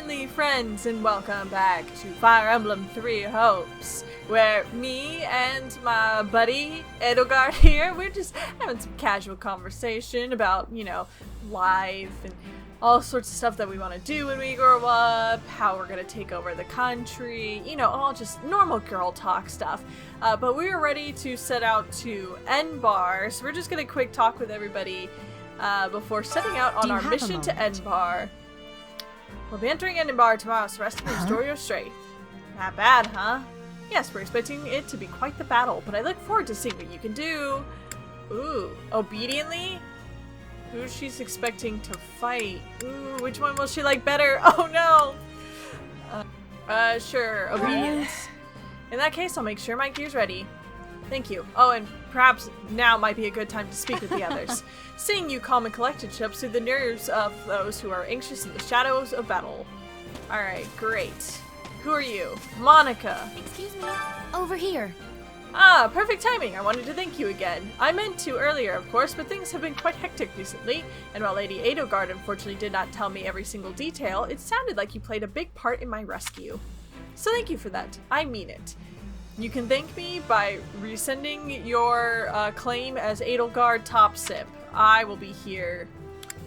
friendly friends, and welcome back to Fire Emblem Three Hopes, where me and my buddy Edelgard here, we're just having some casual conversation about, you know, life and all sorts of stuff that we want to do when we grow up, how we're going to take over the country, you know, all just normal girl talk stuff. But we are ready to set out to Enbarr, so we're just going to quick talk with everybody before setting out on our mission to Enbarr. We'll be entering Enbarr tomorrow, so rest and restore your strength. Not bad, huh? Yes, we're expecting it to be quite the battle, but I look forward to seeing what you can do. Ooh, obediently? Who she's expecting to fight? Ooh, which one will she like better? Oh no! Sure, obedience. In that case, I'll make sure my gear's ready. Thank you. Oh, and perhaps now might be a good time to speak with the others. Seeing you calm and collected should soothe the nerves of those who are anxious in the shadows of battle. Alright, great. Who are you? Monica. Excuse me. Over here. Ah, perfect timing. I wanted to thank you again. I meant to earlier, of course, but things have been quite hectic recently, and while Lady Edelgard unfortunately did not tell me every single detail, it sounded like you played a big part in my rescue. So thank you for that. I mean it. You can thank me by resending your claim as Edelgard Top Sip. I will be here.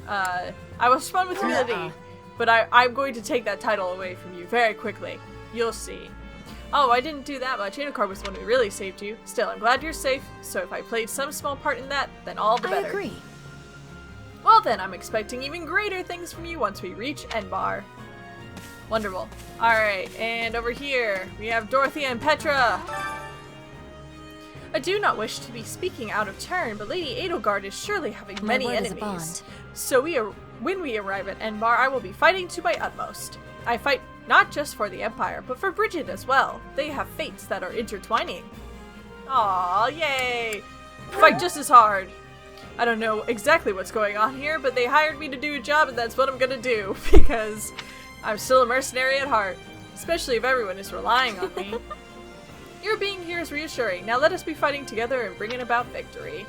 I will respond with humility, but I'm going to take that title away from you very quickly. You'll see. Oh, I didn't do that much. Edelgard was the one who really saved you. Still, I'm glad you're safe, so if I played some small part in that, then all the better. I agree. Well then, I'm expecting even greater things from you once we reach Enbarr. Wonderful. Alright, and over here, we have Dorothea and Petra. I do not wish to be speaking out of turn, but Lady Edelgard is surely having many enemies. So when we arrive at Enbarr, I will be fighting to my utmost. I fight not just for the Empire, but for Bridget as well. They have fates that are intertwining. Aw, yay! Fight just as hard. I don't know exactly what's going on here, but they hired me to do a job and that's what I'm gonna do, because I'm still a mercenary at heart, especially if everyone is relying on me. Your being here is reassuring. Now let us be fighting together and bringing about victory.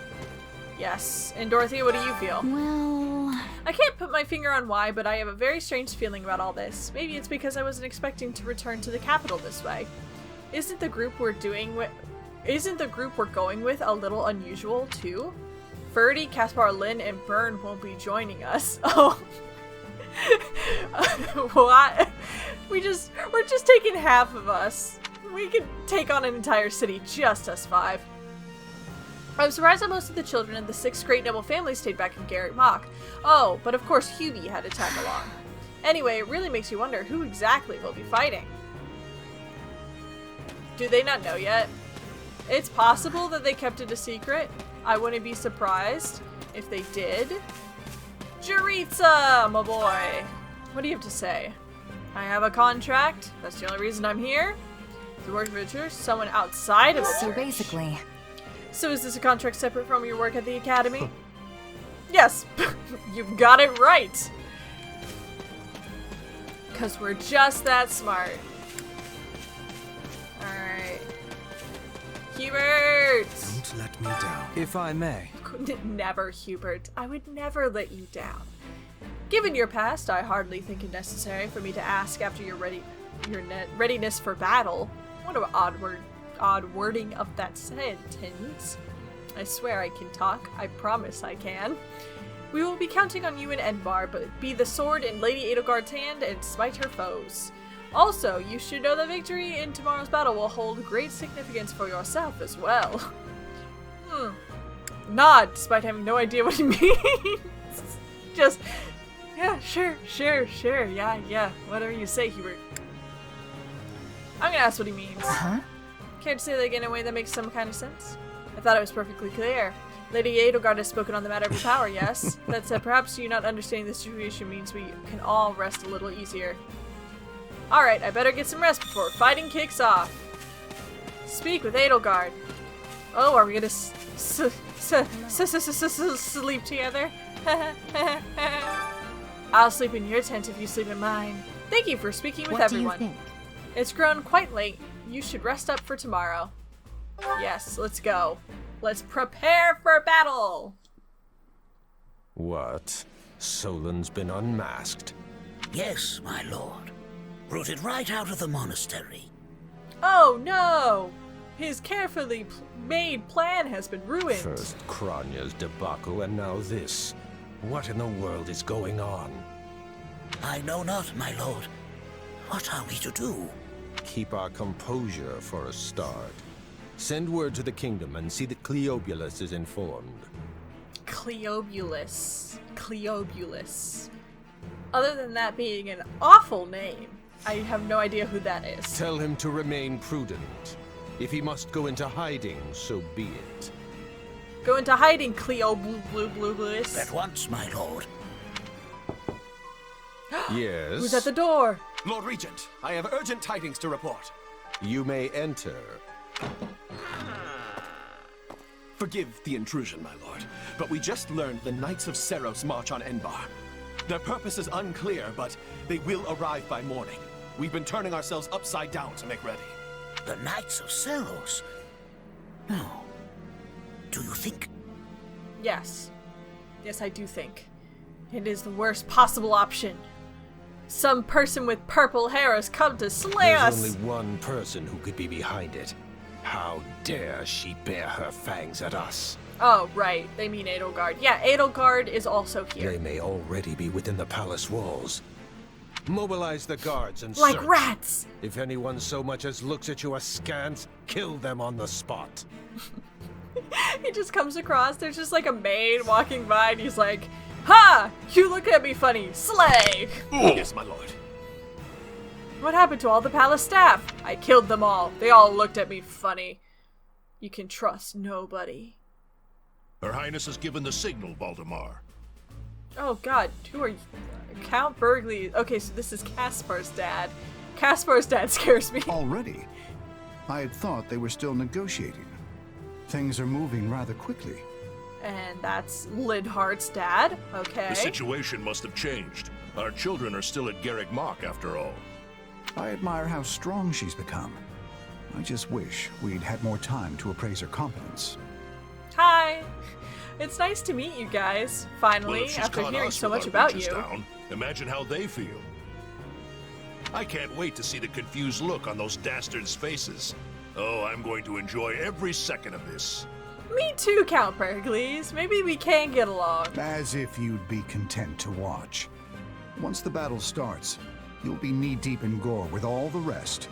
Yes. And Dorothea, what do you feel? Well, I can't put my finger on why, but I have a very strange feeling about all this. Maybe it's because I wasn't expecting to return to the capital this way. Isn't the group we're going with a little unusual too? Ferdy, Caspar, Lynn, and Byrne won't be joining us. Oh. What? We're just taking half of us. We could take on an entire city, just us five. I'm surprised that most of the children of the 6 great noble families stayed back in Garrett Mock. Oh, but of course Hubie had to tag along. Anyway, it really makes you wonder who exactly will be fighting. Do they not know yet? It's possible that they kept it a secret. I wouldn't be surprised if they did. Jaritza, my boy! What do you have to say? I have a contract. That's the only reason I'm here. To work with a church, someone outside of the so church. basically. So is this a contract separate from your work at the academy? Yes, you've got it right. Because we're just that smart. Alright. Hubert! Don't let me down. If I may. Never, Hubert. I would never let you down. Given your past, I hardly think it necessary for me to ask after your readiness for battle. What an odd wording of that sentence. I swear I can talk. I promise I can. We will be counting on you in Enbarr, but be the sword in Lady Edelgard's hand and smite her foes. Also, you should know that victory in tomorrow's battle will hold great significance for yourself as well. Nod, despite having no idea what he means. Just, yeah, sure, yeah, whatever you say, Hubert. I'm gonna ask what he means. Huh? Care to say that again in a way that makes some kind of sense? I thought it was perfectly clear. Lady Edelgard has spoken on the matter of your power, yes? That said, perhaps you not understanding the situation means we can all rest a little easier. Alright, I better get some rest before fighting kicks off. Speak with Edelgard. Oh, are we gonna sleep together? I'll sleep in your tent if you sleep in mine. Thank you for speaking with everyone. What do you think? It's grown quite late. You should rest up for tomorrow. Yes, let's go. Let's prepare for battle! What? Solon's been unmasked. Yes, my lord. Rooted right out of the monastery. Oh no! His carefully made plan has been ruined. First Kranya's debacle, and now this. What in the world is going on? I know not, my lord. What are we to do? Keep our composure for a start. Send word to the kingdom and see that Cleobulus is informed. Cleobulus. Cleobulus. Other than that being an awful name, I have no idea who that is. Tell him to remain prudent. If he must go into hiding, so be it. Go into hiding, Cleobulus. At once, my lord. Yes? Who's at the door? Lord Regent, I have urgent tidings to report. You may enter. Forgive the intrusion, my lord, but we just learned the Knights of Seros march on Enbarr. Their purpose is unclear, but they will arrive by morning. We've been turning ourselves upside down to make ready. The Knights of Seros? No. Do you think? Yes. Yes, I do think. It is the worst possible option. Some person with purple hair has come to slay us! There's only one person who could be behind it. How dare she bare her fangs at us? Oh, right. They mean Edelgard. Yeah, Edelgard is also here. They may already be within the palace walls. Mobilize the guards and Like search. rats! If anyone so much as looks at you askance, kill them on the spot. He just comes across, there's just like a maid walking by and he's like, "Ha! You look at me funny. Slay!" Yes, my lord. What happened to all the palace staff? I killed them all. They all looked at me funny. You can trust nobody. Her Highness has given the signal, Valdemar. Oh god, who are you? Count Burgley. Okay, so this is Caspar's dad. Caspar's dad scares me. Already? I had thought they were still negotiating. Things are moving rather quickly. And that's Lidhart's dad. Okay. The situation must have changed. Our children are still at Garrick Mach, after all. I admire how strong she's become. I just wish we'd had more time to appraise her competence. Hi. It's nice to meet you guys, finally, Well, if she's after caught hearing us so with much our about britches you. down, imagine how they feel. I can't wait to see the confused look on those dastards' faces. Oh, I'm going to enjoy every second of this. Me too, Count Burgleys. Maybe we can get along. As if you'd be content to watch. Once the battle starts, you'll be knee-deep in gore with all the rest.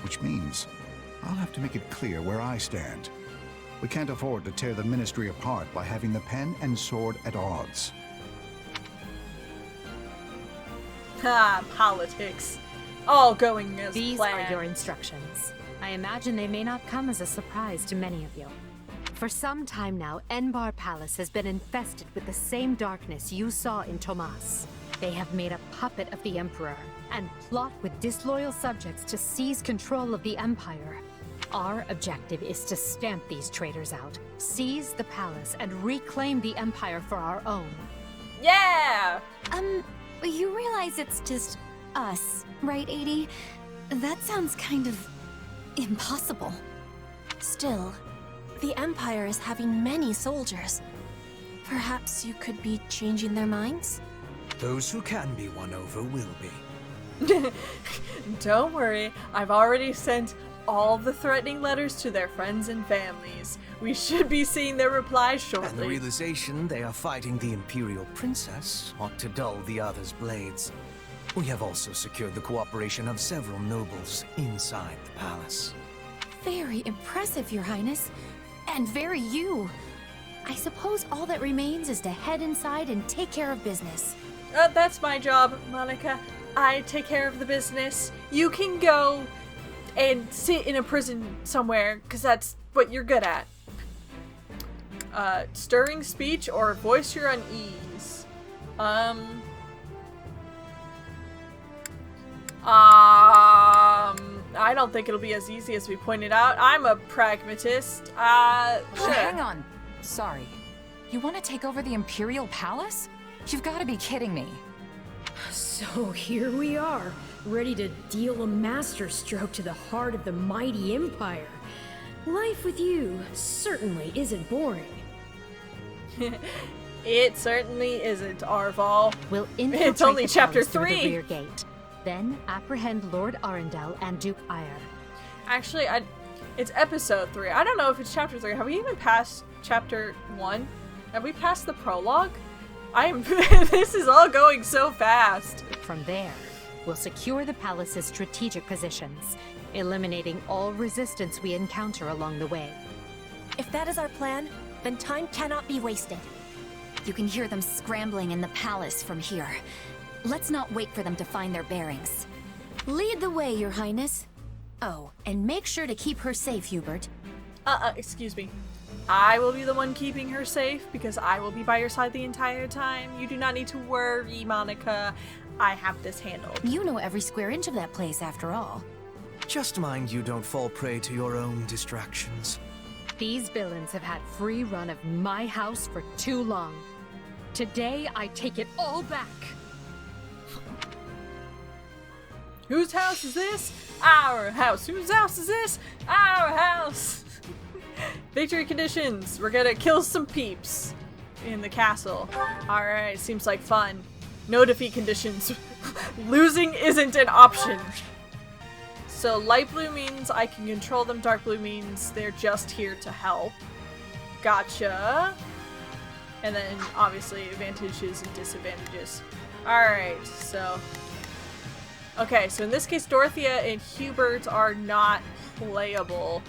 Which means I'll have to make it clear where I stand. We can't afford to tear the Ministry apart by having the pen and sword at odds. Ha, politics. All going as These planned. are your instructions. I imagine they may not come as a surprise to many of you. For some time now, Enbarr Palace has been infested with the same darkness you saw in Tomas. They have made a puppet of the Emperor and plot with disloyal subjects to seize control of the Empire. Our objective is to stamp these traitors out, seize the palace, and reclaim the Empire for our own. Yeah! You realize it's just us, right, AD? That sounds kind of impossible. Still, the Empire is having many soldiers. Perhaps you could be changing their minds? Those who can be won over will be. Don't worry, I've already sent all the threatening letters to their friends and families. We should be seeing their replies And the shortly. realization they are fighting the Imperial Princess ought to dull the others' blades. We have also secured the cooperation of several nobles inside the palace. Very impressive, Your Highness. And very you. I suppose all that remains is to head inside and take care of business. That's my job, Monica. I take care of the business. You can go and sit in a prison somewhere, because that's what you're good at. Stirring speech or voice your unease. I don't think it'll be as easy as we pointed out. I'm a pragmatist. Oh, Sure. hang on. Sorry. You want to take over the Imperial Palace? You've got to be kidding me. So here we are, ready to deal a masterstroke to the heart of the mighty Empire. Life with you certainly isn't boring. It certainly isn't, Arval. We'll It's only infiltrate the chapter palace through 3. the rear gate. Then apprehend Lord Arundel and Duke Ire. Actually, it's episode 3. I don't know if it's chapter 3. Have we even passed chapter 1? Have we passed the prologue? This is all going so fast. From there, we'll secure the palace's strategic positions, eliminating all resistance we encounter along the way. If that is our plan, then time cannot be wasted. You can hear them scrambling in the palace from here. Let's not wait for them to find their bearings. Lead the way, Your Highness. Oh, and make sure to keep her safe, Hubert. Excuse me. I will be the one keeping her safe because I will be by your side the entire time. You do not need to worry, Monica. I have this handled. You know every square inch of that place, after all. Just mind you don't fall prey to your own distractions. These villains have had free run of my house for too long. Today, I take it all back. Whose house is this? Our house. Whose house is this? Our house. Victory conditions. We're gonna kill some peeps in the castle. Alright, seems like fun. No defeat conditions. Losing isn't an option. So light blue means I can control them. Dark blue means they're just here to help. Gotcha. And then obviously advantages and disadvantages. Alright, so... Okay, so in this case, Dorothea and Hubert are not playable.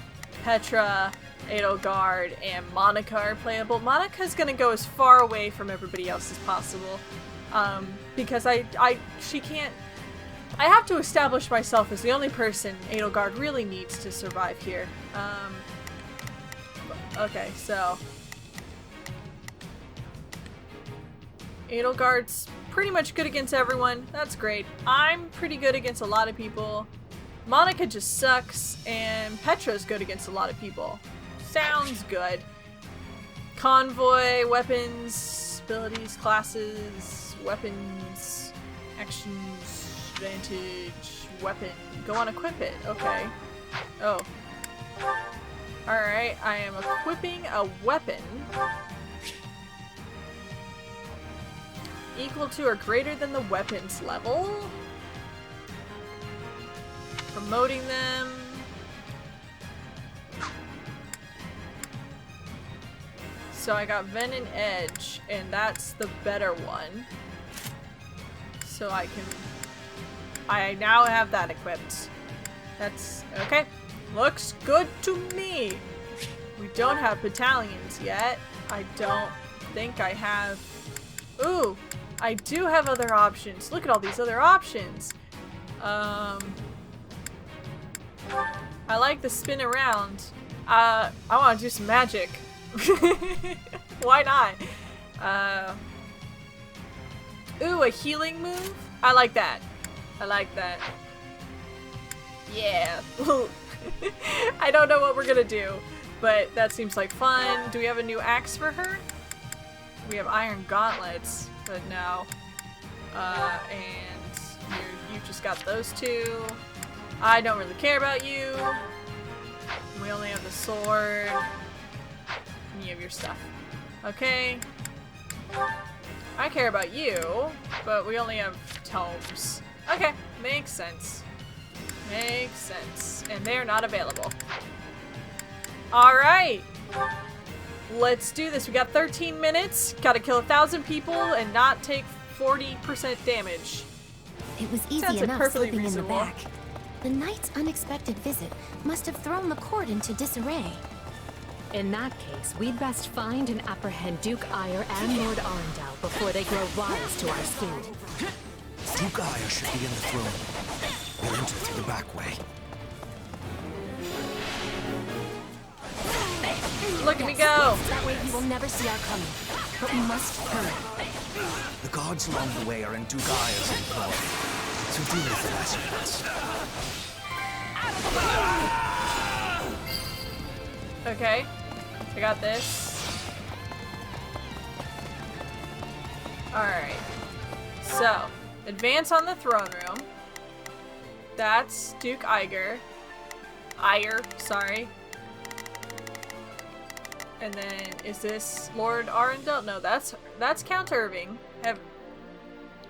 Petra, Edelgard, and Monica are playable. Monica's gonna go as far away from everybody else as possible. Because she can't... I have to establish myself as the only person Edelgard really needs to survive here. Okay, so... Edelgard's pretty much good against everyone. That's great. I'm pretty good against a lot of people. Monica just sucks, and Petra's good against a lot of people. Sounds good. Convoy, weapons, abilities, classes, weapons, actions, advantage, weapon. Go on, equip it. Okay. Oh. Alright, I am equipping a weapon equal to or greater than the weapon's level. Promoting them. So I got Ven and Edge, and that's the better one. So I now have that equipped. That's okay. Looks good to me. We don't have battalions yet. I don't think I have. Ooh, I do have other options. Look at all these other options. I like the spin around. I want to do some magic. Why not? Ooh, a healing move? I like that. I like that. Yeah. I don't know what we're gonna do, but that seems like fun. Do we have a new axe for her? We have iron gauntlets, but no. And you just got those two. I don't really care about you. We only have the sword. And you have your stuff. Okay. I care about you, but we only have tomes. Okay, makes sense. Makes sense. And they're not available. Alright! Let's do this. We got 13 minutes. Gotta kill 1,000 people and not take 40% damage. It was easy Sounds like enough perfectly slipping in the reasonable. back. The knight's unexpected visit must have thrown the court into disarray. In that case, we'd best find and apprehend Duke Ire and Lord Arundel before they grow wise to our scheme. Duke Ire should be in the throne. We'll enter through the back way. Look at me go! That way he will never see our coming. But we must hurry. The guards along the way are in Duke Ire's employ, so deal with them as you must. Okay, I got this. Alright, so, advance on the throne room. That's Duke Ire, sorry. And then, is this Lord Arundel? No, that's Count Irving.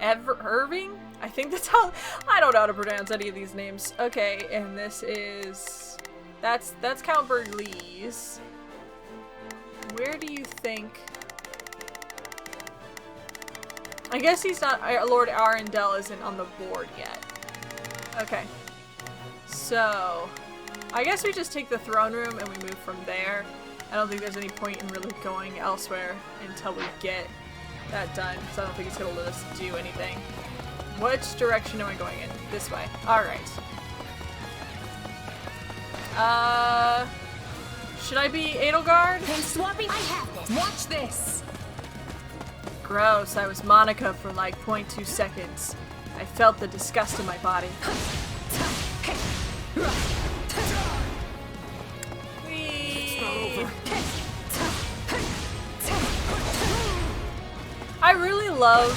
Irving? I think that's how. I don't know how to pronounce any of these names. Okay, and this is. That's Count Bergliez. Where do you think? I guess he's not. Lord Arundel isn't on the board yet. Okay. So, I guess we just take the throne room and we move from there. I don't think there's any point in really going elsewhere until we get that done, because I don't think it's going to let us do anything. Which direction am I going in? This way. Alright. Should I be Edelgard? Hey, Swampy, I have this. Watch this! Gross, I was Monica for like 0.2 seconds. I felt the disgust in my body. I really love,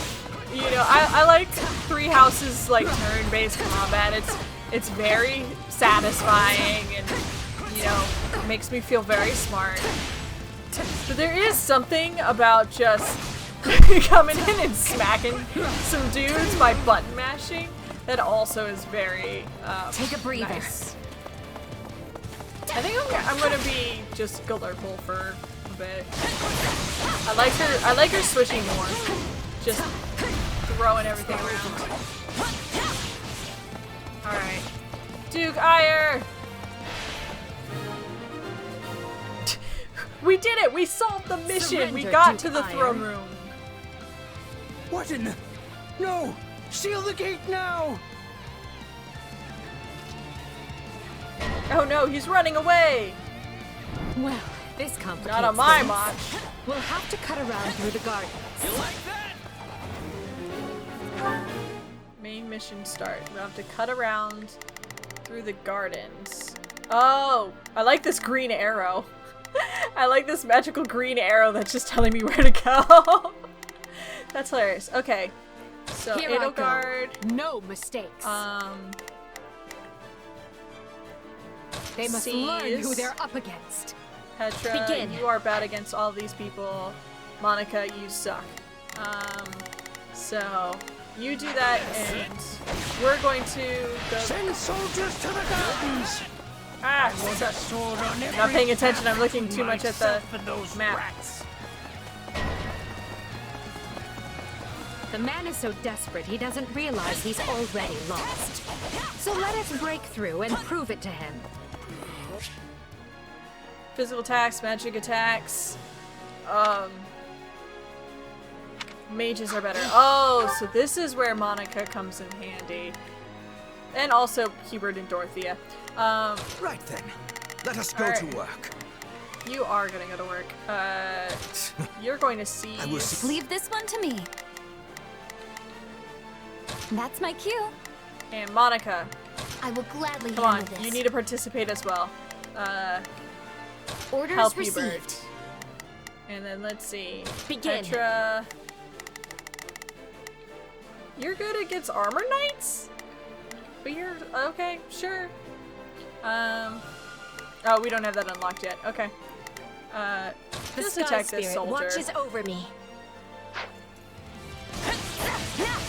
you know, I like Three Houses like turn-based combat. It's very satisfying and, you know, it makes me feel very smart. But there is something about just coming in and smacking some dudes by button mashing that also is very take a breather. Nice. I think I'm gonna be just Galurple for a bit. I like her switching more. Just throwing everything around. Alright. Duke Ire! We did it! We solved the mission! Surrender, We got Duke to the Ire. throne room. What in the... No! Seal the gate now! Oh no, he's running away! Well, this complicates Not on my things. watch. We'll have to cut around through the garden. You like that? Main mission start. We'll have to cut around through the gardens. Oh, I like this green arrow. I like this magical green arrow that's just telling me where to go. That's hilarious. Okay, so Here I Edelgard. go. No mistakes. They must learn who Sees. they're up against. Petra, Begin. you are bad against all these people. Monica, you suck. So you do that, and we're going to go. Send soldiers to the gardens! Ah, I'm not paying attention. I'm looking too much at the map. Rats. The man is so desperate he doesn't realize he's already lost. So let us break through and prove it to him. Physical attacks, magic attacks. Mages are better. Oh, so this is where Monica comes in handy. And also Hubert and Dorothea. Right then, let us go to Alright. work. You are gonna go to work. You're going to see. I will see. Leave this one to me. That's my cue. And Monica, I will gladly come on. handle this. You need to participate as well. Orders Help received. Hubert. And then let's see. Begin. Petra. You're good against armor knights? But you're okay, sure. Oh, we don't have that unlocked yet. Okay. The Just Sky attack this Spirit soldier. watches over me.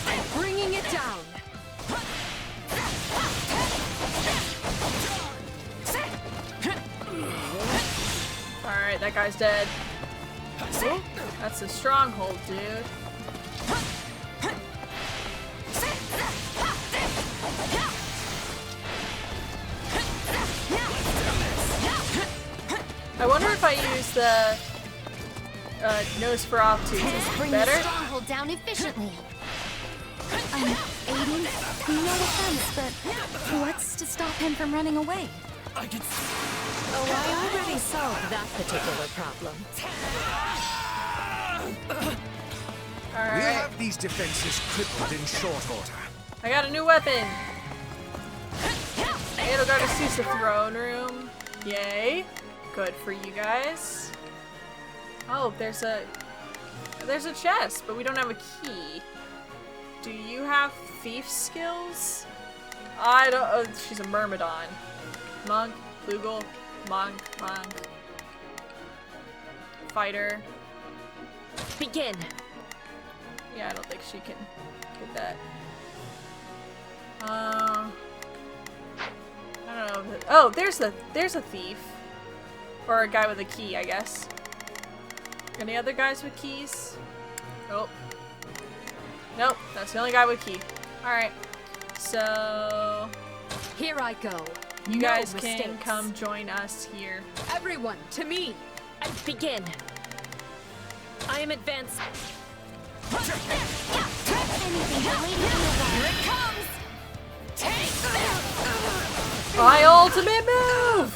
I'm bringing it down. Alright, that guy's dead. Ooh, that's a stronghold, dude. I wonder if I use the Nosferatu. Bring Better? the stronghold down efficiently. Aiden, no offense, but what's to stop him from running away? Oh, I already solved that particular problem. We'll Alright, have these defenses crippled in short order. I got a new weapon. Edelgard sees the throne room. Yay. Good for you guys. Oh, there's a chest, but we don't have a key. Do you have thief skills? I don't. Oh, she's a Myrmidon. Monk, Lugal, monk. Fighter. Begin. Yeah, I don't think she can get that. Oh, there's a thief. Or a guy with a key, I guess. Any other guys with keys? Nope. Nope, that's the only guy with key. Alright. So Here I go. you No guys mistakes. can come join us here. Everyone, to me. And begin. I am advanced. Here it comes! My ultimate move!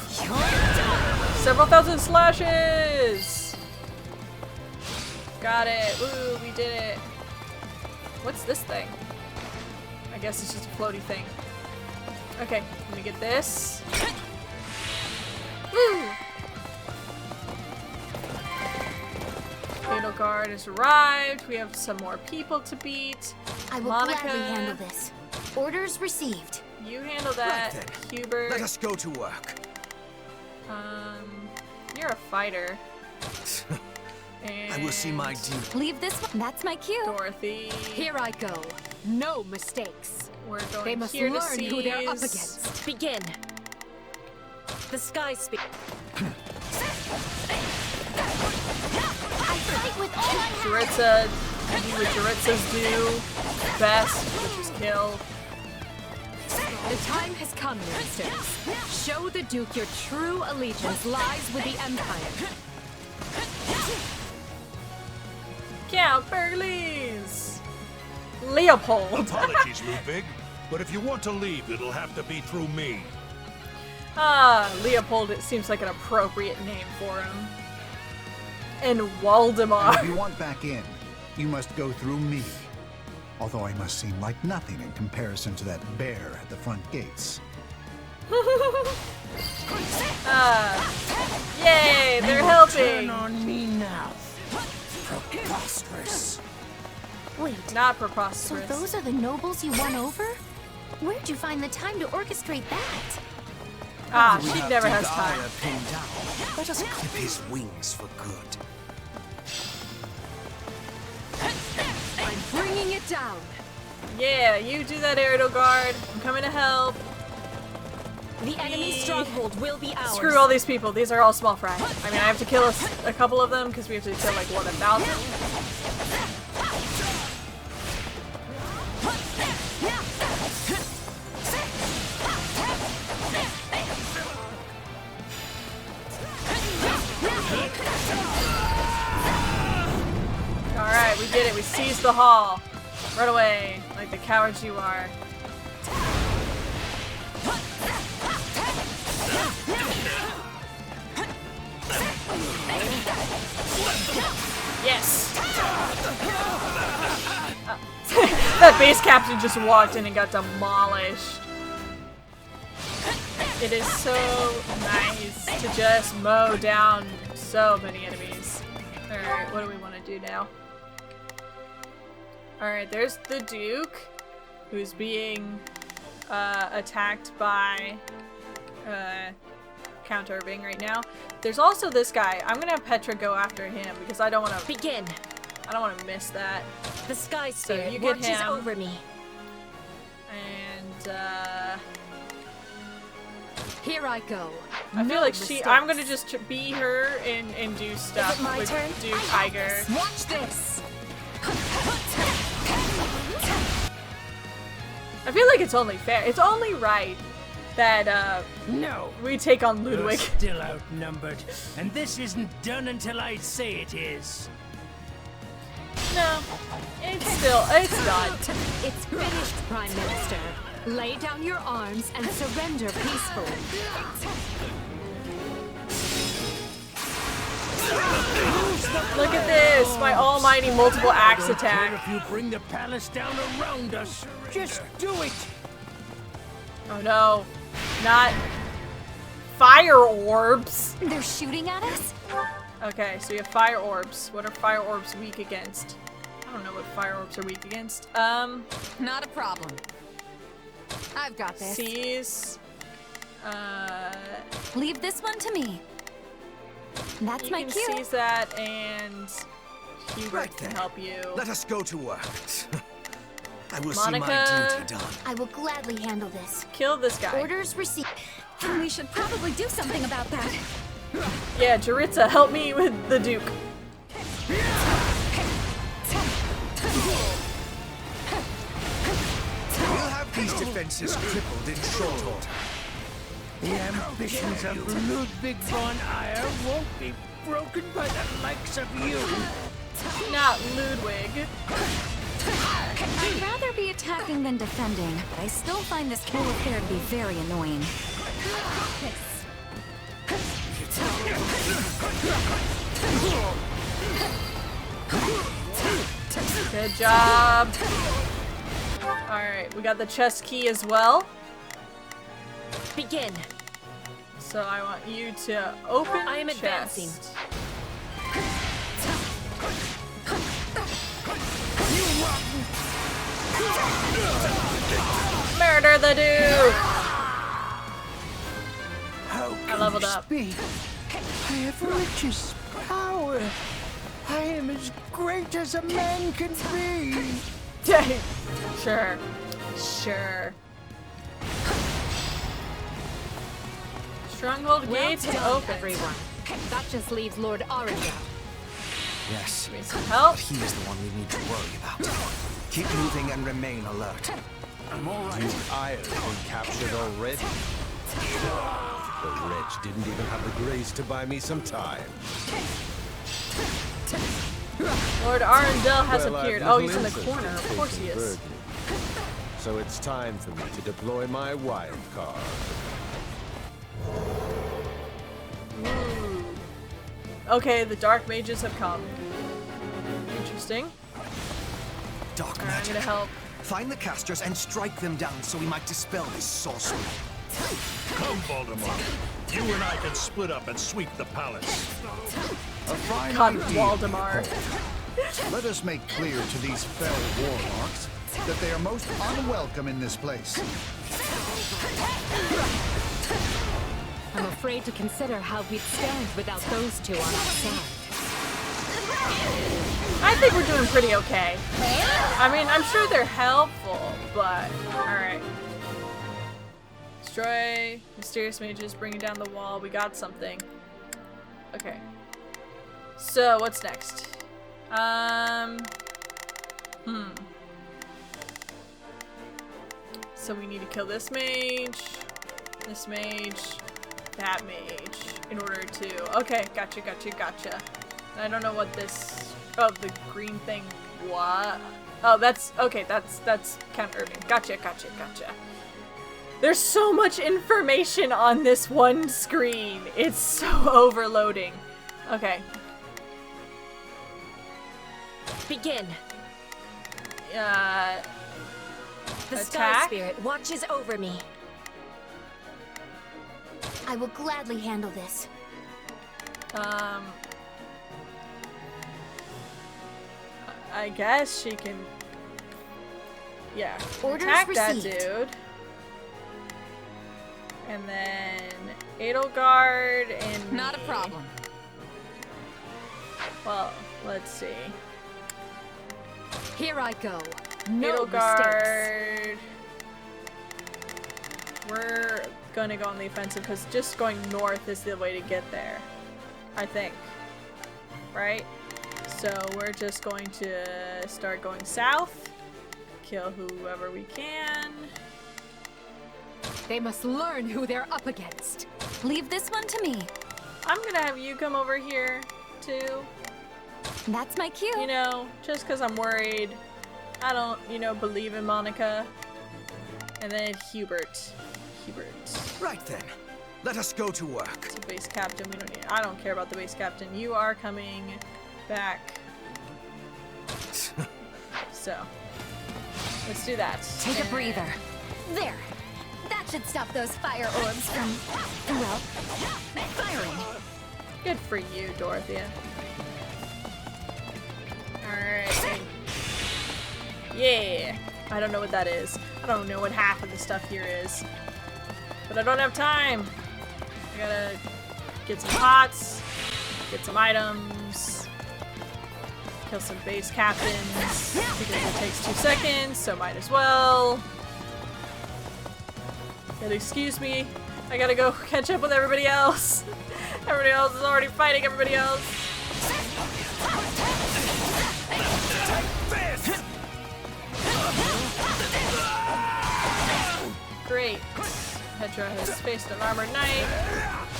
Several thousand slashes! Got it. Woo, we did it. What's this thing? I guess it's just a floaty thing. Okay, let me get this. Woo! Fatal Guard has arrived. We have some more people to beat. I will Monica, gladly handle this. Orders received. you handle that. Right then. Hubert, Let us go to work. you're a fighter. And I will see my duty. Leave this one. That's my cue. Dorothy. Here I go. No mistakes. We're going They must here to learn who they're up seize. against. Begin. The sky speak. I fight with all I have. Jaritza, do what Jaritza's do best, which is kill. The time has come, ministers. Show the Duke your true allegiance lies with the Empire. Count Burgleys! Leopold! Apologies, Ludwig, but if you want to leave, it'll have to be through me. Ah, Leopold, it seems like an appropriate name for him. And Waldemar. And if you want back in, you must go through me. Although I must seem like nothing in comparison to that bear at the front gates. Yay, they're helping! on me now. Preposterous. Wait, Not so preposterous. those are the nobles you won over? Where'd you find the time to orchestrate that? Ah, We she have never has Degaya time. pinned down. Let us clip his wings for good. I'm bringing it down. Yeah, you do that, Aerial Guard. I'm coming to help. The enemy stronghold will be ours. Screw all these people. These are all small fry. I mean, I have to kill a couple of them because we have to kill like, what, 1,000? Alright, we did it. We seized the hall. Run away, like the cowards you are. Yes! That base captain just walked in and got demolished. It is so nice to just mow down so many enemies. Alright, what do we want to do now? Alright, there's the Duke, who's being attacked by Count Irving right now. There's also this guy. I'm gonna have Petra go after him because I don't want to Begin. I don't want to miss that. The sky So spirit you get watches him. over me. And Here I go. I feel No like mistakes. I'm gonna just be her and do stuff my with turn? Duke Tiger. Watch this. I feel like it's only fair. It's only right that No, we take on we're Ludwig. still outnumbered, and this isn't done until I say it is. No, it's done. It's finished, Prime Minister. Lay down your arms and surrender peacefully. Look at this, my almighty multiple axe Don't care attack. if you bring the palace down around us. Just do it. Oh no, not fire orbs. They're shooting at us? Okay, so you have fire orbs. What are fire orbs weak against? I don't know what fire orbs are weak against. Not a problem. I've got this. Seize. Leave this one to me. That's You my can cue. seize that, and Hubert Right can then. help you. Let us go to work. I will Monica. see my duty done. I will gladly handle this. Kill this guy. Orders received. We should probably do something about that. Yeah, Jaritza, help me with the Duke. We'll have these defenses crippled in short order. The ambitions of Ludwig von Eyre won't be broken by the likes of you. Not Ludwig. I'd rather be attacking than defending, but I still find this whole affair to be very annoying. Good job. Alright, we got the chest key as well. Begin. So I want you to open I am chest. advancing. Murder the Duke! How I leveled up. be? I have riches, power. I am as great as a man can be. Dang. Sure. Sure. Stronghold Well gates done, open. everyone. That just leaves Lord ADRESTIA. Yes, Need some help? but he is the one we need to worry about. Keep moving and remain alert. I'm all right. Eyre's been captured already. The wretch didn't even have the grace to buy me some time. Lord Arundel has Well, I've appeared. Oh, little he's in the interest corner. Of course he is. Burgundy. So it's time for me to deploy my wild card. Ooh. Okay, the dark mages have come. Interesting. Dark Alright, I'm magic. gonna help. Find the casters and strike them down so we might dispel this sorcery. Come, Voldemort. You and I can split up and sweep the palace. A fine God, idea, Waldemar. behold. Let us make clear to these fell warlocks that they are most unwelcome in this place. I'm afraid to consider how we'd stand without those two on our side. I think we're doing pretty okay. I mean, I'm sure they're helpful, but alright. Destroy mysterious mages, bringing down the wall. We got something. Okay. So, what's next? So we need to kill this mage, that mage, in order to... Okay, gotcha. I don't know what this... Oh, the green thing. What? Oh, that's... Okay, that's Count Irving. Gotcha. There's so much information on this one screen. It's so overloading. Okay. Begin. The Star Attack? Spirit watches over me. I will gladly handle this. I guess she can... Yeah. Orders Attack that received. dude. And then Edelgard and Not a me. problem. Well, let's see. Here I go. No mistakes. Edelgard. We're gonna go on the offensive because just going north is the way to get there. I think. Right? So we're just going to start going south. Kill whoever we can. They must learn who they're up against. Leave this one to me. I'm gonna have you come over here too. That's my cue. You know, just because I'm worried. I don't, believe in Monica. And then Hubert. Right then, let us go to work. It's a base captain. I don't care about the base captain. You are coming back. So, let's do that. Take a breather. There. That should stop those fire orbs from, well, firing. Good for you, Dorothea. Alright. Yeah. I don't know what that is. I don't know what half of the stuff here is. But I don't have time. I gotta get some pots, get some items, kill some base captains, because it takes 2 seconds, so might as well. But excuse me, I gotta go catch up with everybody else. Everybody else is already fighting everybody else. Great. Petra has faced an armored knight.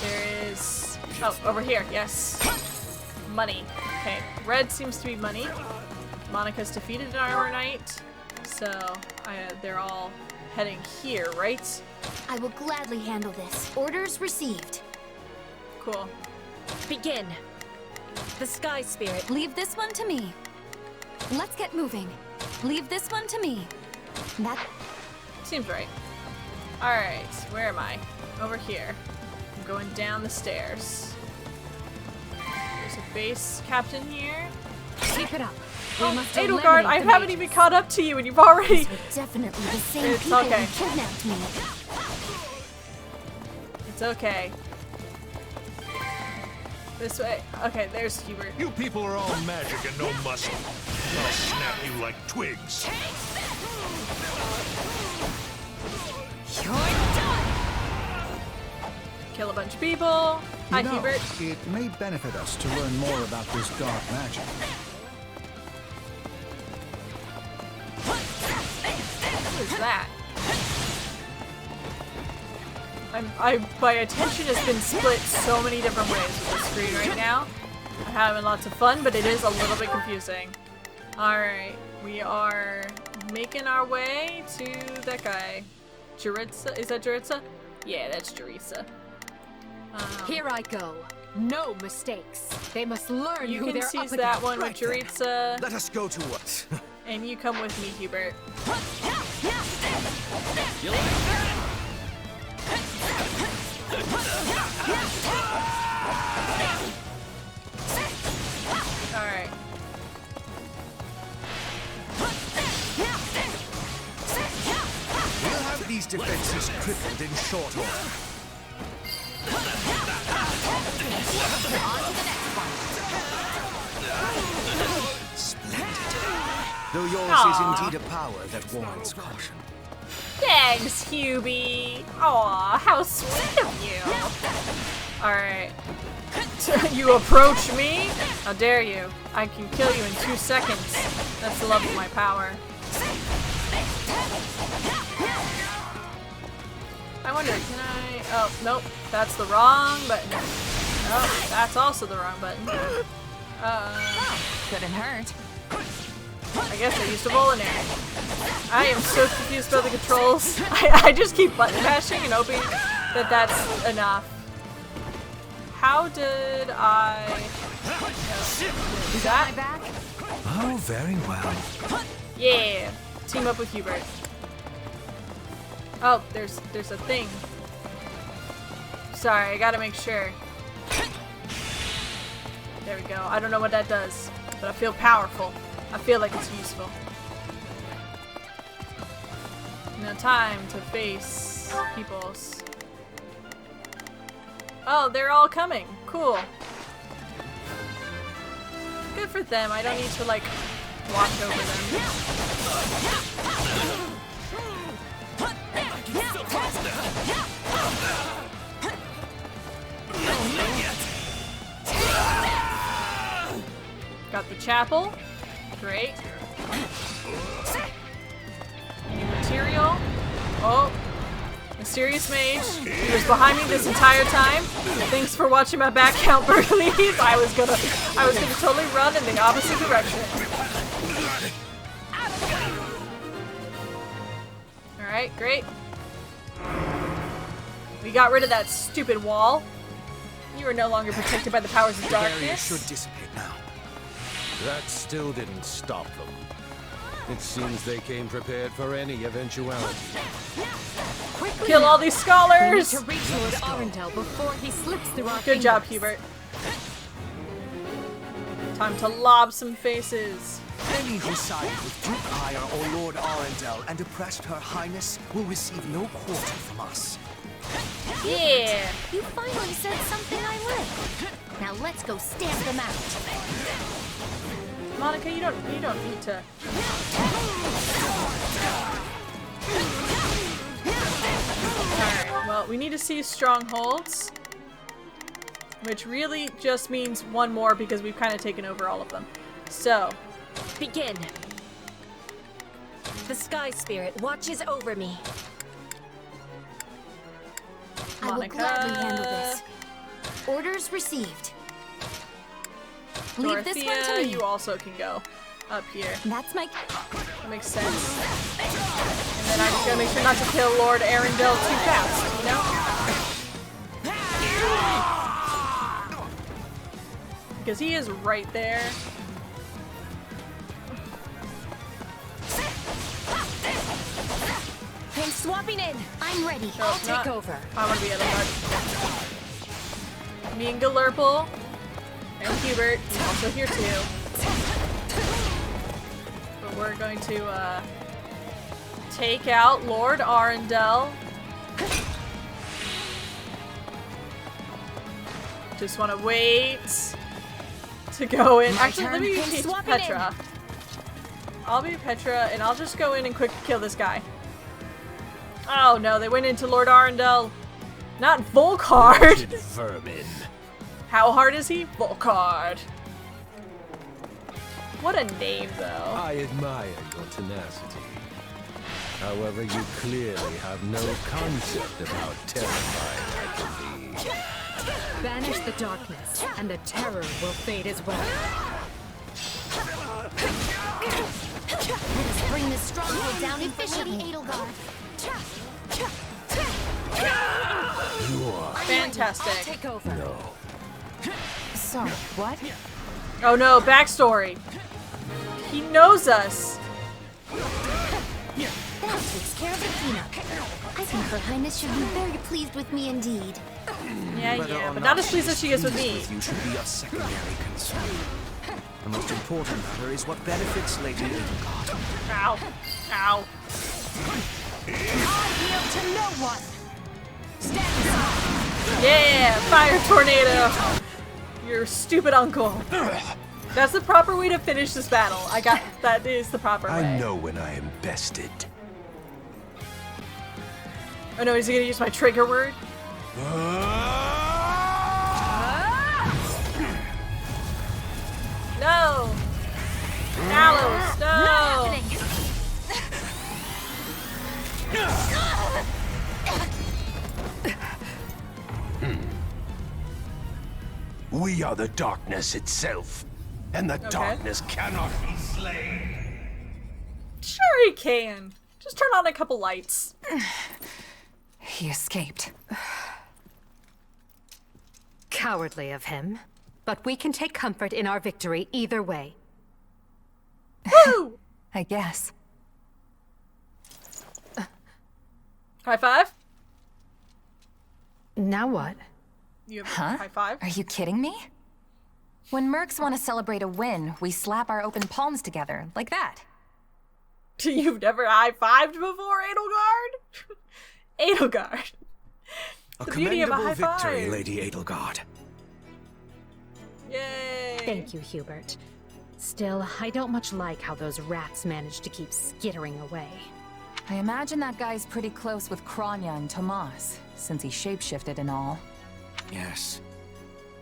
There is... Oh, over here, yes. Money. Okay, red seems to be money. Monica's defeated an armor knight. So, they're all heading here, right? I will gladly handle this. Orders received. Cool. Begin. The Sky Spirit. Leave this one to me. Let's get moving. Leave this one to me. That seems right. Alright, where am I? Over here. I'm going down the stairs. There's a base captain here. Keep it up. Oh, Edelgard, I haven't even caught up to you and you've already... These were definitely the same It's people okay. who kidnapped me. It's okay. This way. Okay, there's Hubert. You people are all magic and no muscle. I'll snap you like twigs. You're done! Kill a bunch of people. Hi, You know, Hubert. it may benefit us to learn more about this dark magic. What is that? My attention has been split so many different ways with the screen right now. I'm having lots of fun, but it is a little bit confusing. Alright, we are making our way to that guy. Jaritza? Is that Jaritza? Yeah, that's Jaritza. Here I go. No mistakes. They must learn You who can they're seize up that against. one with Jaritza. Let us go to what? And you come with me, Hubert. Alright. We'll have these defenses crippled in short order. Splendid. Though yours is indeed a power that warrants caution. Thanks, Hubie. Aw, how sweet of you. Alright. You approach me? How dare you? I can kill you in 2 seconds. That's the love of my power. I wonder, can I... Oh, nope. That's the wrong button. Oh, that's also the wrong button. Couldn't hurt. I guess I used a Volinary. I am so confused by the controls. I just keep button mashing and hoping that that's enough. How did I... Do that? Oh, very well. Yeah. Team up with Hubert. Oh, there's a thing. Sorry, I gotta make sure. There we go. I don't know what that does, but I feel powerful. I feel like it's useful. Now time to face peoples. Oh, they're all coming. Cool. Good for them. I don't need to, like, watch over them. Got the chapel. Great. New material. Oh. Mysterious mage. He was behind me this entire time. Thanks for watching my back count, Burleys. I was gonna totally run in the opposite direction. Alright, great. We got rid of that stupid wall. You are no longer protected by the powers of The barrier darkness. should dissipate now. That still didn't stop them. It seems they came prepared for any eventuality. Quickly Kill now. all these scholars! We need to reach Lord Arundel before he slips through our Good job, fingers. Hubert. Time to lob some faces. Any who sided with Duke Ire or Lord Arundel and oppressed Her Highness will receive no quarter from us. Yeah! You finally said something I like. Now let's go stamp them out. Monica, you don't need to. Alright, well, Now, we need to see strongholds, which really just means one more because we've kind of taken over all of them. So, begin. The Sky Spirit watches over me. I will gladly handle this. Orders received. Leave this one to me. You also can go up here. That's my... That makes sense. And then I just gotta make sure not to kill Lord Arundel too fast, you know? Because he is right there. I'm swapping in. I'm ready. No, I'll take over. I'm gonna be Edelgard. Me and Galurple. And Hubert. He's also here too. But we're going to take out Lord Arundel. Just want to wait to go in. Actually, let me teach Petra. I'll be Petra, and I'll just go in and quick kill this guy. Oh no, they went into Lord Arundel. Not Volkard. Vermin. How hard is he? Volkard. What a name, though. I admire your tenacity. However, you clearly have no concept of how terrifying I can be. Banish the darkness, and the terror will fade as well. Let us bring this stronghold down efficiently, Edelgard. You are fantastic. I'll take over. No. Sorry, what? Oh no, backstory. He knows us. That takes care of Athena. I think Her Highness should be very pleased with me indeed. Yeah, but not as pleased as she is with me. You should be a secondary concern. The most important matter is what benefits Lady Edelgard. Ow. Ow. I yield to no one. Stand aside. Yeah, fire tornado. Your stupid uncle. That's the proper way to finish this battle. That is the proper way. I know when I am bested. Oh no, is he gonna use my trigger word? No! Gallows, no! Not We are the darkness itself, and the darkness cannot be slain. Sure he can. Just turn on a couple lights. He escaped. Cowardly of him, but we can take comfort in our victory either way. Woo! I guess. High five? Now what? You have Huh? high five? Are you kidding me? When mercs want to celebrate a win, we slap our open palms together, like that. You've never high-fived before, Edelgard? Edelgard. A The beauty of a high commendable victory, five. Lady Edelgard. Yay! Thank you, Hubert. Still, I don't much like how those rats managed to keep skittering away. I imagine that guy's pretty close with Kranya and Tomas, since he shapeshifted and all. Yes.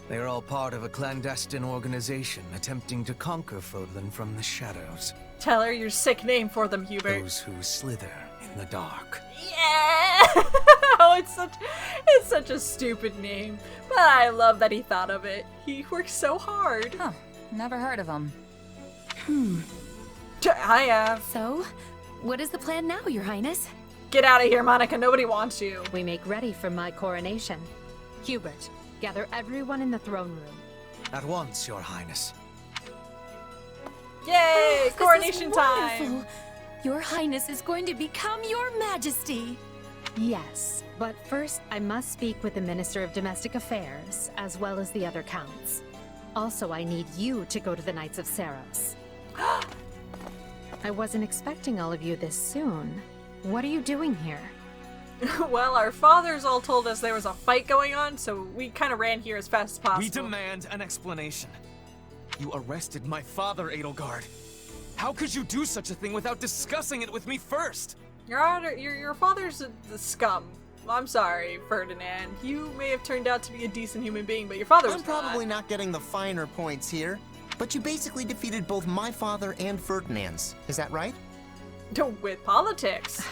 They are all part of a clandestine organization attempting to conquer Fodlan from the shadows. Tell her your sick name for them, Hubert. Those who slither in the dark. Yeah! Oh, it's such a stupid name. But I love that he thought of it. He worked so hard. Huh. Never heard of him. I have. So, what is the plan now, Your Highness? Get out of here, Monica. Nobody wants you. We make ready for my coronation. Hubert, gather everyone in the throne room. At once, Your Highness. Yay! This Coronation is time! wonderful. Your Highness is going to become Your Majesty. Yes, but first I must speak with the Minister of Domestic Affairs, as well as the other counts. Also, I need you to go to the Knights of Seros. I wasn't expecting all of you this soon. What are you doing here? Well, our fathers all told us there was a fight going on, so we kind of ran here as fast as possible. We demand an explanation. You arrested my father, Edelgard. How could you do such a thing without discussing it with me first? Your Honor, your father's the scum. I'm sorry, Ferdinand. You may have turned out to be a decent human being, but your father was I'm probably not getting the finer points here, but you basically defeated both my father and Ferdinand's. Is that right? With politics.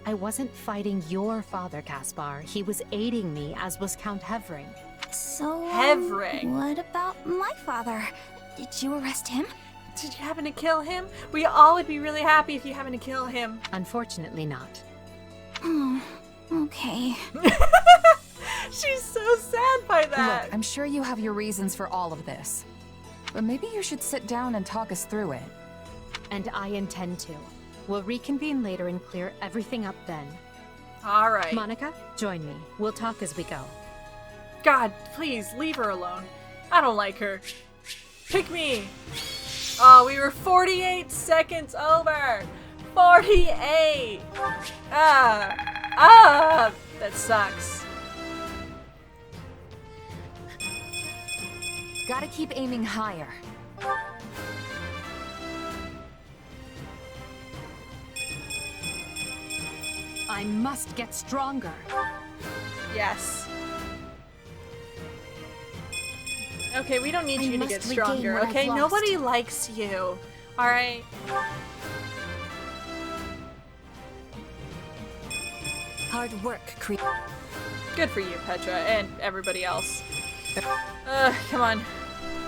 I wasn't fighting your father, Caspar. He was aiding me, as was Count Hevering. So, Hevering. what about my father? Did you arrest him? Did you happen to kill him? We all would be really happy if you happen to kill him. Unfortunately not. Oh, okay. She's so sad by that. Look, I'm sure you have your reasons for all of this. But maybe you should sit down and talk us through it. And I intend to. We'll reconvene later and clear everything up then. All right. Monica, join me. We'll talk as we go. God, please, leave her alone. I don't like her. Pick me. Oh, we were 48 seconds over. 48. That sucks. Gotta keep aiming higher. I must get stronger. Yes. Okay, we don't need you to get stronger, okay? Nobody likes you. Alright? Hard work, creep. Good for you, Petra, and everybody else. Come on.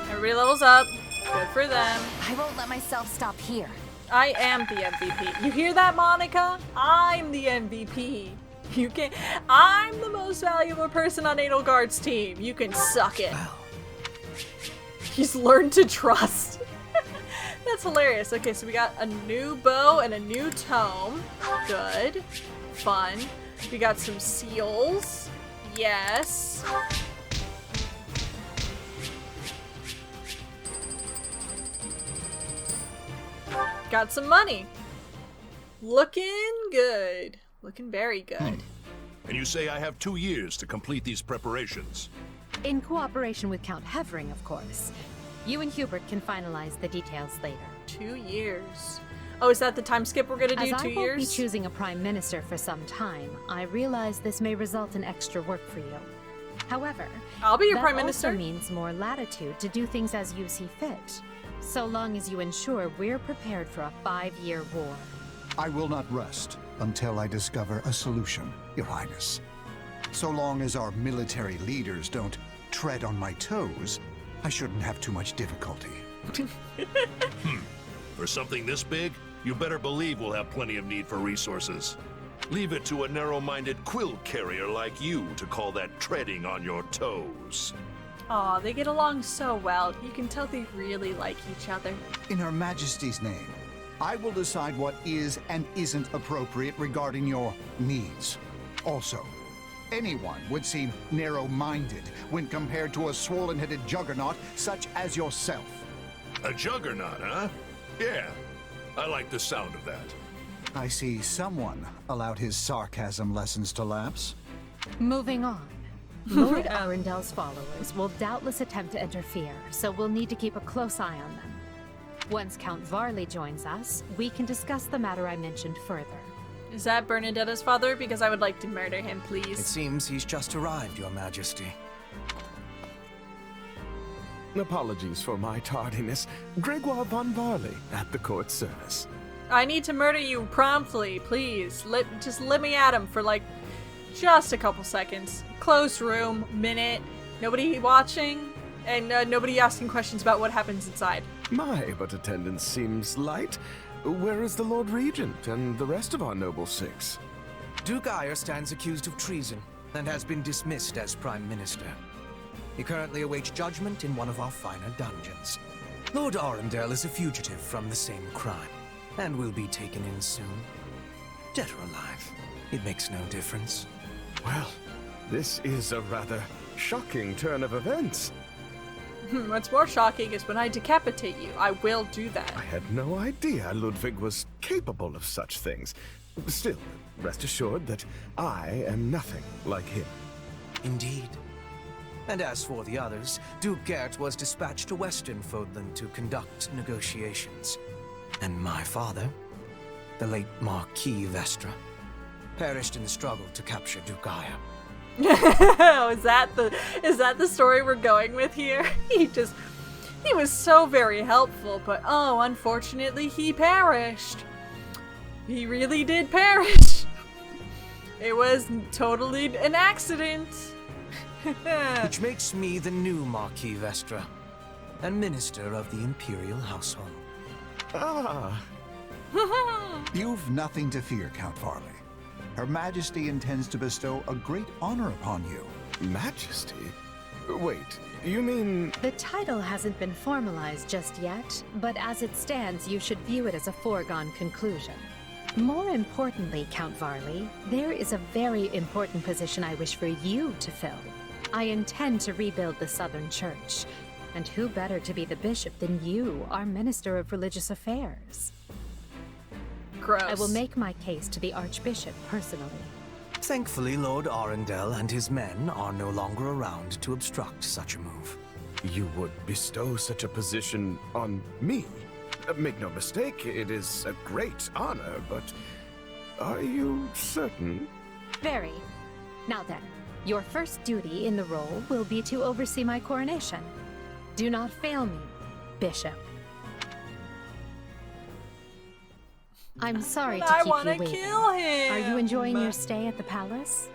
Everybody levels up. Good for them. I won't let myself stop here. I am the MVP. You hear that, Monica? I'm the MVP. You can. I'm the most valuable person on Edelgard's team. You can suck it. He's learned to trust. That's hilarious. Okay, so we got a new bow and a new tome. Good. Fun. We got some seals. Yes. Got some money. Looking good. Looking very good. And you say I have 2 years to complete these preparations. In cooperation with Count Hevering, of course. You and Hubert can finalize the details later. 2 years. Oh, is that the time skip we're gonna do? 2 years? As I won't be choosing a prime minister for some time, I realize this may result in extra work for you. However, I'll be your prime minister. That also means more latitude to do things as you see fit, so long as you ensure we're prepared for a 5-year war. I will not rest until I discover a solution, Your Highness. So long as our military leaders don't tread on my toes, I shouldn't have too much difficulty. For something this big, you better believe we'll have plenty of need for resources. Leave it to a narrow-minded quill carrier like you to call that treading on your toes. Aw, they get along so well. You can tell they really like each other. In Her Majesty's name, I will decide what is and isn't appropriate regarding your needs. Also, anyone would seem narrow-minded when compared to a swollen-headed juggernaut such as yourself. A juggernaut, huh? Yeah, I like the sound of that. I see someone allowed his sarcasm lessons to lapse. Moving on. Lord Arendel's followers will doubtless attempt to interfere, so we'll need to keep a close eye on them. Once Count Varley joins us, we can discuss the matter I mentioned further. Is that Bernadetta's father? Because I would like to murder him, It please. seems he's just arrived, Your Majesty. Apologies for my tardiness. Gregoire von Varley at the court service. I need to murder you promptly, please. Just let me at him for like just a couple seconds. Closed room, minute, nobody watching, and nobody asking questions about what happens inside. My, but attendance seems light. Where is the Lord Regent and the rest of our noble six? Duke Eyre stands accused of treason and has been dismissed as Prime Minister. He currently awaits judgment in one of our finer dungeons. Lord Arundel is a fugitive from the same crime, and will be taken in soon. Dead or alive, it makes no difference. Well, this is a rather shocking turn of events. What's more shocking is when I decapitate you. I will do that. I had no idea Ludwig was capable of such things. Still, rest assured that I am nothing like him. Indeed. And as for the others, Duke Gert was dispatched to Western Fodland to conduct negotiations. And my father, the late Marquis Vestra, perished in the struggle to capture Dukaya. is that the story we're going with here? He was so very helpful, but oh, unfortunately he perished. He really did perish. It was totally an accident. Which makes me the new Marquis Vestra, and Minister of the Imperial Household. Ah. You've nothing to fear, Count Farley. Her Majesty intends to bestow a great honor upon you. Majesty? Wait, you mean... The title hasn't been formalized just yet, but as it stands, you should view it as a foregone conclusion. More importantly, Count Varley, there is a very important position I wish for you to fill. I intend to rebuild the Southern Church, and who better to be the bishop than you, our Minister of Religious Affairs? Gross. I will make my case to the Archbishop personally. Thankfully, Lord Arundel and his men are no longer around to obstruct such a move. You would bestow such a position on me? Make no mistake, it is a great honor, but are you certain? Very. Now then, your first duty in the role will be to oversee my coronation. Do not fail me, Bishop. I'm sorry to keep you waiting. Kill him. Are you enjoying your stay at the palace?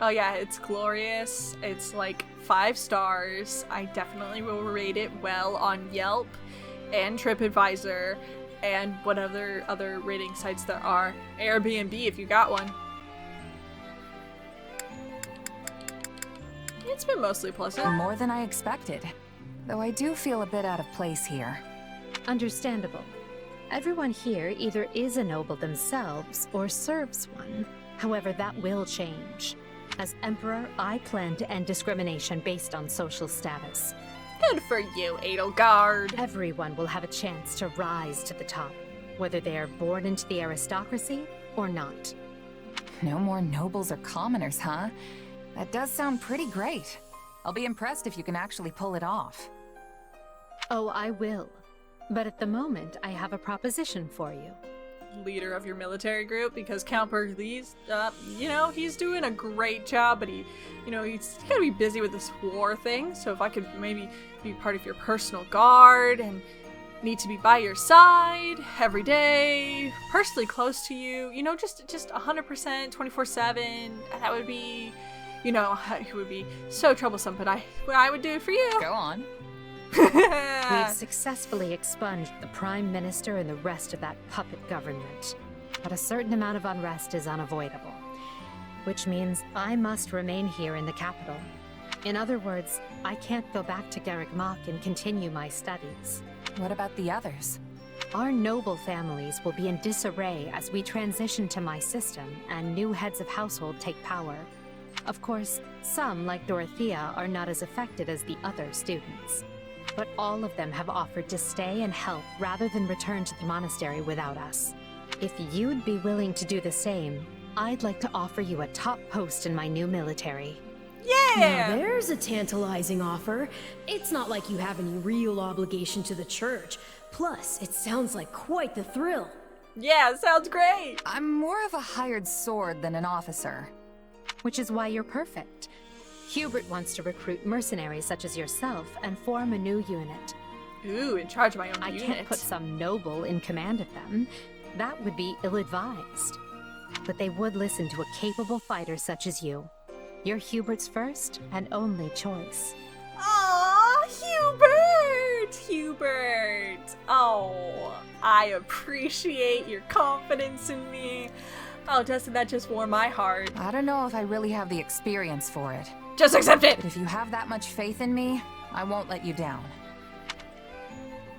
Oh yeah, it's glorious. It's like 5 stars. I definitely will rate it well on Yelp and TripAdvisor and what other rating sites there are. Airbnb if you got one. It's been mostly pleasant. More than I expected. Though I do feel a bit out of place here. Understandable. Everyone here either is a noble themselves or serves one. However, that will change. As Emperor, I plan to end discrimination based on social status. Good for you, Edelgard. Everyone will have a chance to rise to the top, whether they are born into the aristocracy or not. No more nobles or commoners, huh? That does sound pretty great. I'll be impressed if you can actually pull it off. Oh, I will. But at the moment, I have a proposition for you. Leader of your military group, because Count Berglee's, he's doing a great job, but he's gotta be busy with this war thing. So if I could maybe be part of your personal guard and need to be by your side every day, personally close to you, just 100%, 24/7, that would be, it would be so troublesome, but I would do it for you. Go on. We've successfully expunged the Prime Minister and the rest of that puppet government. But a certain amount of unrest is unavoidable. Which means I must remain here in the capital. In other words, I can't go back to Garreg Mach and continue my studies. What about the others? Our noble families will be in disarray as we transition to my system and new heads of household take power. Of course, some, like Dorothea, are not as affected as the other students. But all of them have offered to stay and help rather than return to the monastery without us. If you'd be willing to do the same, I'd like to offer you a top post in my new military. Yeah! Now there's a tantalizing offer. It's not like you have any real obligation to the church. Plus, it sounds like quite the thrill. Yeah, it sounds great! I'm more of a hired sword than an officer. Which is why you're perfect. Hubert wants to recruit mercenaries such as yourself and form a new unit. Ooh, in charge of my own unit. I can't put some noble in command of them. That would be ill-advised. But they would listen to a capable fighter such as you. You're Hubert's first and only choice. Aww, Hubert! Oh, I appreciate your confidence in me. Oh, Dustin, that just warmed my heart. I don't know if I really have the experience for it. Just accept it! But if you have that much faith in me, I won't let you down.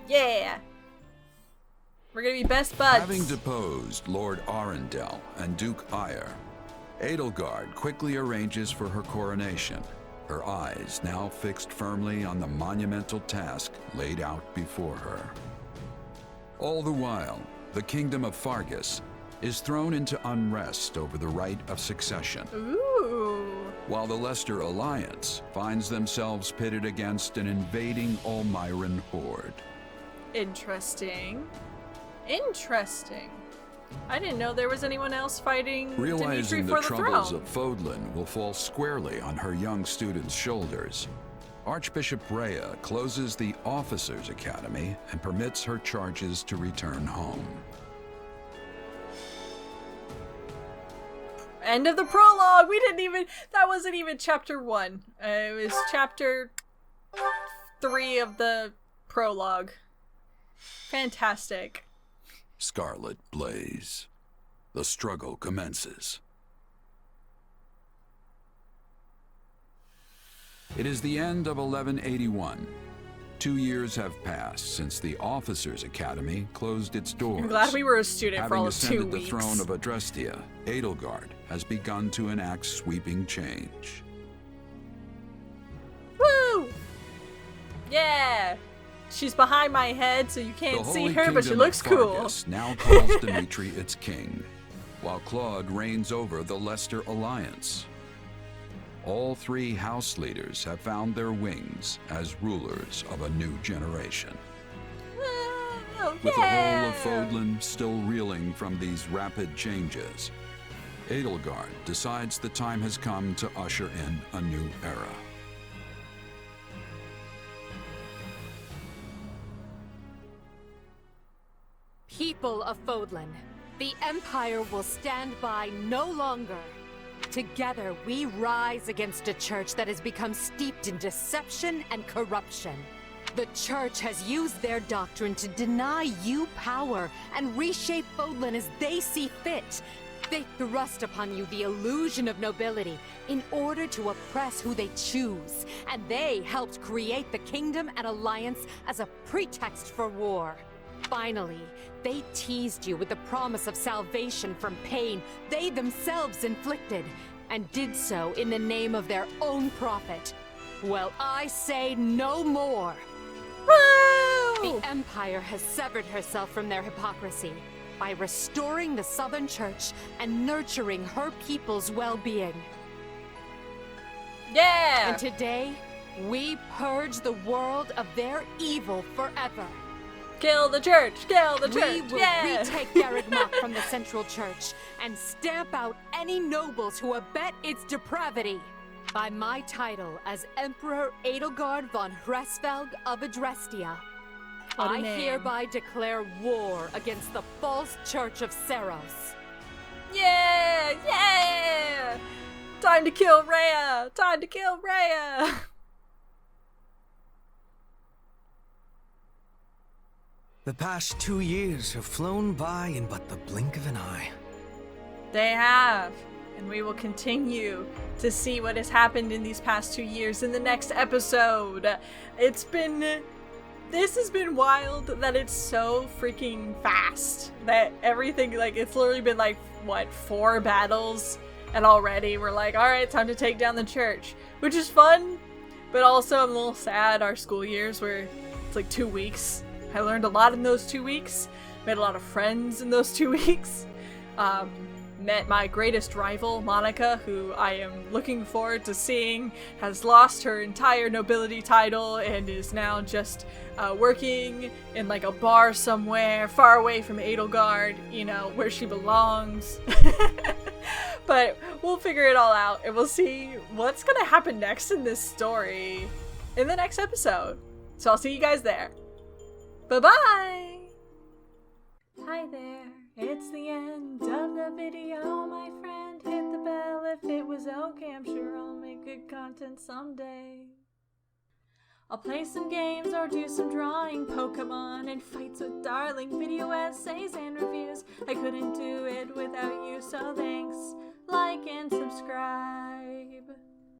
Yeah! We're gonna be best buds. Having deposed Lord Arundel and Duke Eyre, Edelgard quickly arranges for her coronation, her eyes now fixed firmly on the monumental task laid out before her. All the while, the kingdom of Fargus is thrown into unrest over the right of succession. Ooh. While the Leicester Alliance finds themselves pitted against an invading Ulmyran horde. Interesting. Interesting. I didn't know there was anyone else fighting Dimitri Realizing for the the troubles throne. of Fodlan will fall squarely on her young students' shoulders, Archbishop Rhea closes the Officers' Academy and permits her charges to return home. End of the prologue! That wasn't even chapter 1. It was chapter 3 of the prologue. Fantastic. Scarlet blaze. The struggle commences. It is the end of 1181. 2 years have passed since the Officers' Academy closed its doors. I'm glad we were a student for all of 2 Having weeks. ascended the throne of Adrestia, Edelgard has begun to enact sweeping change. Woo! Yeah! She's behind my head so you can't The see Holy her, but she Kingdom looks of cool. Fargus now calls Dimitri its king, while Claude reigns over the Leicester Alliance. All 3 house leaders have found their wings as rulers of a new generation. Oh, With the yeah. whole of Fodlan still reeling from these rapid changes, Edelgard decides the time has come to usher in a new era. People of Fodlan, the Empire will stand by no longer. Together, we rise against a church that has become steeped in deception and corruption. The church has used their doctrine to deny you power and reshape Fodlan as they see fit. They thrust upon you the illusion of nobility in order to oppress who they choose, and they helped create the Kingdom and Alliance as a pretext for war. Finally, they teased you with the promise of salvation from pain they themselves inflicted, and did so in the name of their own profit. Well, I say no more. Woo! The Empire has severed herself from their hypocrisy by restoring the Southern Church and nurturing her people's well-being. Yeah! And today, we purge the world of their evil forever. Kill the church! Kill the church! We will yeah! retake Garreg from the Central Church and stamp out any nobles who abet its depravity. By my title as Emperor Edelgard von Hresvelg of Adrestia, What a I name. hereby declare war against the false Church of Seros. Yeah! Yeah! Time to kill Rhea! Time to kill Rhea! The past 2 years have flown by in but the blink of an eye. They have. And we will continue to see what has happened in these past 2 years in the next episode. This has been wild that it's so freaking fast. That everything, like, it's literally been like, what, 4 battles? And already we're like, alright, time to take down the church. Which is fun, but also I'm a little sad our school years were, it's like 2 weeks. I learned a lot in those 2 weeks. Made a lot of friends in those 2 weeks. Met my greatest rival, Monica, who I am looking forward to seeing, has lost her entire nobility title and is now just working in like a bar somewhere far away from Edelgard, you know, where she belongs. But we'll figure it all out and we'll see what's gonna happen next in this story in the next episode. So I'll see you guys there. Bye-bye! Hi there, it's the end of the video, my friend. Hit the bell if it was okay, I'm sure I'll make good content someday. I'll play some games or do some drawing, Pokemon and fights with darling, video essays and reviews. I couldn't do it without you, so thanks, like and subscribe.